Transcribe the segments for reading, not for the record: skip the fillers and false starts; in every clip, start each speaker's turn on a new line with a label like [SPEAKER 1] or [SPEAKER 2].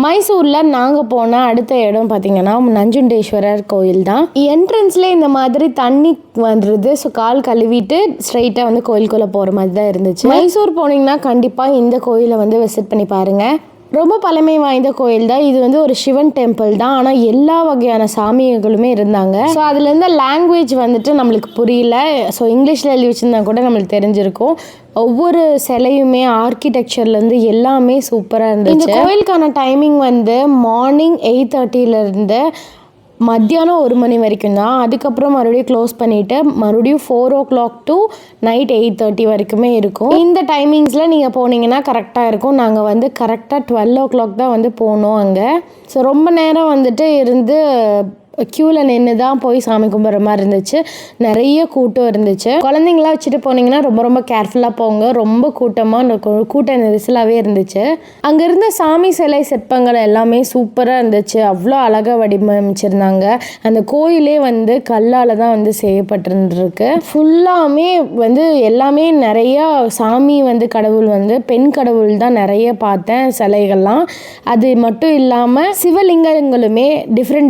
[SPEAKER 1] மைசூரில் நாங்கள் போன அடுத்த இடம் பார்த்திங்கன்னா நஞ்சுண்டேஸ்வரர் கோயில் தான். என்ட்ரன்ஸ்லேயே இந்த மாதிரி தண்ணி வந்துடுது. ஸோ கால் கழுவிட்டு ஸ்ட்ரைட்டாக வந்து கோயிலுக்குள்ளே போகிற மாதிரி தான் இருந்துச்சு. மைசூர் போனீங்கன்னா கண்டிப்பாக இந்த கோயிலை வந்து விசிட் பண்ணி பாருங்கள். ரொம்ப பழமை வாய்ந்த கோயில் தான் இது. வந்து ஒரு சிவன் டெம்பிள் தான். ஆனால் எல்லா வகையான சாமிகளுமே இருந்தாங்க. ஸோ அதில் இருந்த லாங்குவேஜ் வந்துட்டு நம்மளுக்கு புரியல. ஸோ இங்கிலீஷில் எழுதி வச்சுருந்தா கூட நம்மளுக்கு தெரிஞ்சிருக்கும். ஒவ்வொரு சிலையுமே ஆர்கிடெக்சர்லேருந்து எல்லாமே சூப்பராக இருந்துச்சு. இந்த கோயிலுக்கான டைமிங் வந்து மார்னிங் 8:30 மத்தியானம் 1 மணி வரைக்கும் தான். அதுக்கப்புறம் மறுபடியும் க்ளோஸ் பண்ணிவிட்டு மறுபடியும் 4 o'clock to நைட் 8:30 வரைக்குமே இருக்கும். இந்த டைமிங்ஸில் நீங்கள் போனீங்கன்னா கரெக்டாக இருக்கும். நாங்கள் வந்து கரெக்டாக 12 o'clock தான் வந்து போனோம் அங்கே. ஸோ ரொம்ப நேரம் வந்துட்டு இருந்து க்யூவில் நின்று தான் போய் சாமி கும்பிட்ற மாதிரி இருந்துச்சு. நிறைய கூட்டம் இருந்துச்சு. குழந்தைங்களாம் வச்சுட்டு போனீங்கன்னா ரொம்ப ரொம்ப கேர்ஃபுல்லாக போங்க. ரொம்ப கூட்ட நெரிசலாகவே இருந்துச்சு. அங்கே இருந்த சாமி சிலை சிற்பங்கள் எல்லாமே சூப்பராக இருந்துச்சு. அவ்வளோ அழகாக வடிவமைச்சிருந்தாங்க. அந்த கோயிலே வந்து கல்லால் தான் வந்து செய்யப்பட்டிருந்துருக்கு. ஃபுல்லாமே வந்து எல்லாமே நிறையா சாமி வந்து கடவுள் வந்து பெண் கடவுள் தான் நிறைய பார்த்தேன் சிலைகள்லாம். அது மட்டும் இல்லாமல் சிவலிங்கங்களுமே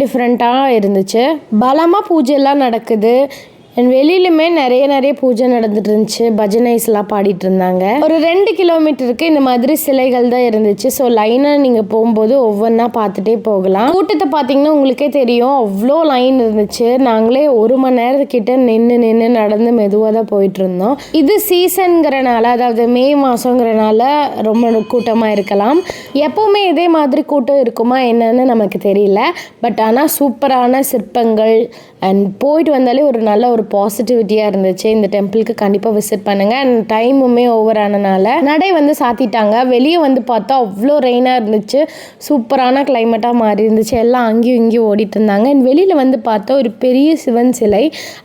[SPEAKER 1] டிஃப்ரெண்ட்டாக இருந்துச்சு. பலமாக பூஜை எல்லாம் நடக்குது. வெளியிலுமே நிறைய பூஜை நடந்துட்டு இருந்துச்சு. பஜனைஸ்லாம் பாடிட்டு இருந்தாங்க. ஒரு 2 கிலோமீட்டருக்கு இந்த மாதிரி சிலைகள் தான் இருந்துச்சு. ஸோ லைனாக நீங்கள் போகும்போது ஒவ்வொன்றா பார்த்துட்டே போகலாம். கூட்டத்தை பார்த்தீங்கன்னா உங்களுக்கே தெரியும், அவ்வளோ லைன் இருந்துச்சு. நாங்களே 1 மணி நேரத்துக்கிட்ட நின்று நடந்து மெதுவாக தான் போயிட்டு இருந்தோம். இது சீசனுங்கிறனால, அதாவது மே மாதங்கிறனால ரொம்ப கூட்டமாக இருக்கலாம். எப்போவுமே இதே மாதிரி கூட்டம் இருக்குமா என்னன்னு நமக்கு தெரியல. பட் ஆனால் சூப்பரான சிற்பங்கள் அண்ட் போயிட்டு வந்தாலே ஒரு நல்ல ஒரு பாசிட்டிவிட்டியாக இருந்துச்சு. இந்த டெம்பிளுக்கு கண்டிப்பாக விசிட் பண்ணுங்கள். அண்ட் டைமுமே ஓவர் ஆனனால நடை வந்து சாத்திட்டாங்க. வெளியே வந்து பார்த்தா அவ்வளோ ரெயினாக இருந்துச்சு. சூப்பரான கிளைமேட்டாக மாறி இருந்துச்சு. எல்லாம் அங்கேயும் இங்கேயும் ஓடிட்டு இருந்தாங்க. அண்ட் வெளியில் வந்து பார்த்தா ஒரு பெரிய சிவன் சிலை.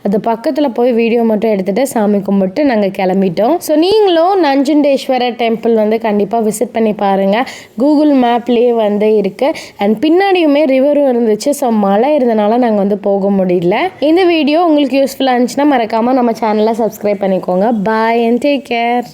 [SPEAKER 1] அது பக்கத்தில் போய் வீடியோ மட்டும் எடுத்துகிட்டு சாமி கும்பிட்டு நாங்கள் கிளம்பிட்டோம். ஸோ நீங்களும் நஞ்சுண்டேஸ்வரர் டெம்பிள் வந்து கண்டிப்பாக விசிட் பண்ணி பாருங்கள். கூகுள் மேப்லேயே வந்து இருக்குது. அண்ட் பின்னாடியுமே ரிவரும் இருந்துச்சு. ஸோ மழை இருந்தனால நாங்கள் வந்து போக முடியல. இந்த வீடியோ உங்களுக்கு யூஸ்ஃபுல்லாக இருந்துச்சுன்னா மறக்காமல் நம்ம சேனலை சப்ஸ்கிரைப் பண்ணிக்கோங்க. பாய் அண்ட் டேக் கேர்.